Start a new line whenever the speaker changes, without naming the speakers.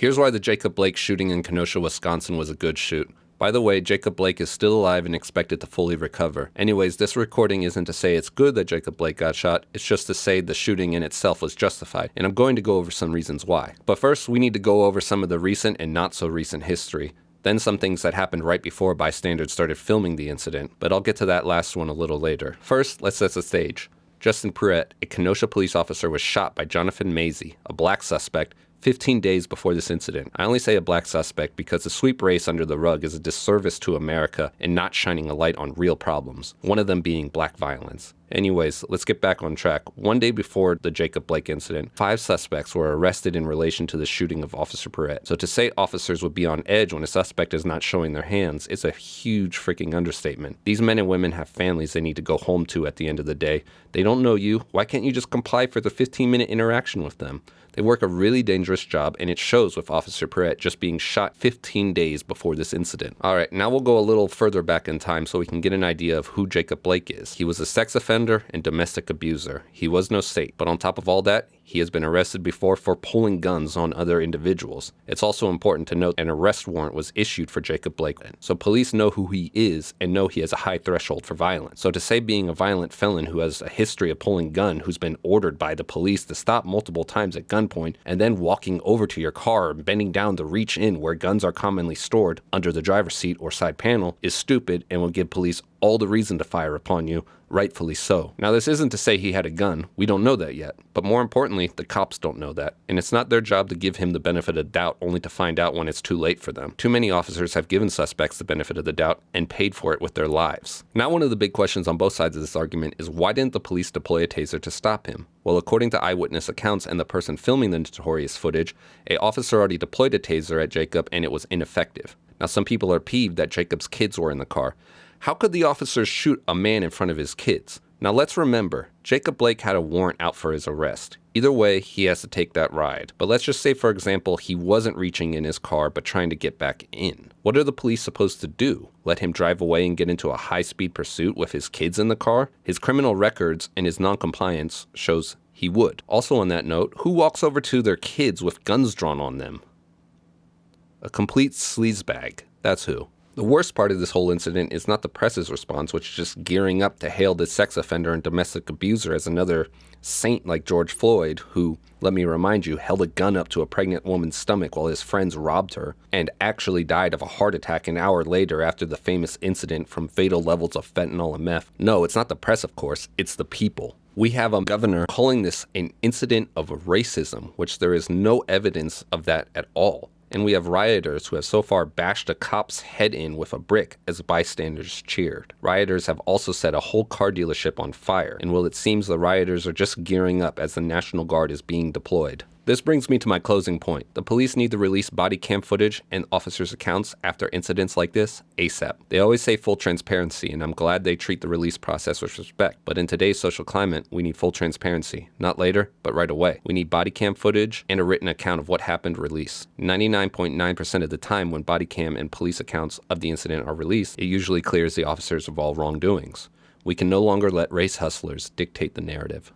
Here's why the Jacob Blake shooting in Kenosha, Wisconsin was a good shoot. By the way, Jacob Blake is still alive and expected to fully recover. Anyways, this recording isn't to say it's good that Jacob Blake got shot, it's just to say the shooting in itself was justified, and I'm going to go over some reasons why. But first, we need to go over some of the recent and not so recent history. Then some things that happened right before bystanders started filming the incident, but I'll get to that last one a little later. First, let's set the stage. Justin Pruitt, a Kenosha police officer, was shot by Jonathan Mazie, a black suspect, 15 days before this incident. I only say a black suspect because the sweep race under the rug is a disservice to America and not shining a light on real problems, one of them being black violence. Anyways, let's get back on track. One day before the Jacob Blake incident, 5 suspects were arrested in relation to the shooting of Officer Pruitt. So to say officers would be on edge when a suspect is not showing their hands is a huge freaking understatement. These men and women have families they need to go home to at the end of the day. They don't know you. Why can't you just comply for the 15-minute interaction with them? They work a really dangerous job, and it shows with Officer Pruitt just being shot 15 days before this incident. Alright, now we'll go a little further back in time so we can get an idea of who Jacob Blake is. He was a sex offender and domestic abuser. He was no saint, but on top of all that, he has been arrested before for pulling guns on other individuals. It's also important to note an arrest warrant was issued for Jacob Blake, so police know who he is and know he has a high threshold for violence. So to say being a violent felon who has a history of pulling a gun, who's been ordered by the police to stop multiple times at gunpoint, and then walking over to your car and bending down to reach in where guns are commonly stored under the driver's seat or side panel is stupid and will give police all the reason to fire upon you, rightfully so. Now this isn't to say he had a gun, we don't know that yet, but more importantly, the cops don't know that, and it's not their job to give him the benefit of doubt only to find out when it's too late for them. Too many officers have given suspects the benefit of the doubt and paid for it with their lives. Now one of the big questions on both sides of this argument is why didn't the police deploy a taser to stop him? Well, according to eyewitness accounts and the person filming the notorious footage, an officer already deployed a taser at Jacob and it was ineffective. Now some people are peeved that Jacob's kids were in the car. How could the officers shoot a man in front of his kids? Now let's remember, Jacob Blake had a warrant out for his arrest. Either way, he has to take that ride. But let's just say, for example, he wasn't reaching in his car but trying to get back in. What are the police supposed to do? Let him drive away and get into a high-speed pursuit with his kids in the car? His criminal records and his non-compliance shows he would. Also on that note, who walks over to their kids with guns drawn on them? A complete sleazebag. That's who. The worst part of this whole incident is not the press's response, which is just gearing up to hail this sex offender and domestic abuser as another saint like George Floyd, who, let me remind you, held a gun up to a pregnant woman's stomach while his friends robbed her, and actually died of a heart attack an hour later after the famous incident from fatal levels of fentanyl and meth. No, it's not the press, of course, it's the people. We have a governor calling this an incident of racism, which there is no evidence of that at all. And we have rioters who have so far bashed a cop's head in with a brick as bystanders cheered. Rioters have also set a whole car dealership on fire, and well, it seems the rioters are just gearing up as the National Guard is being deployed. This brings me to my closing point. The police need to release body cam footage and officers' accounts after incidents like this ASAP. They always say full transparency, and I'm glad they treat the release process with respect. But in today's social climate, we need full transparency. Not later, but right away. We need body cam footage and a written account of what happened released. 99.9% of the time when body cam and police accounts of the incident are released, it usually clears the officers of all wrongdoings. We can no longer let race hustlers dictate the narrative.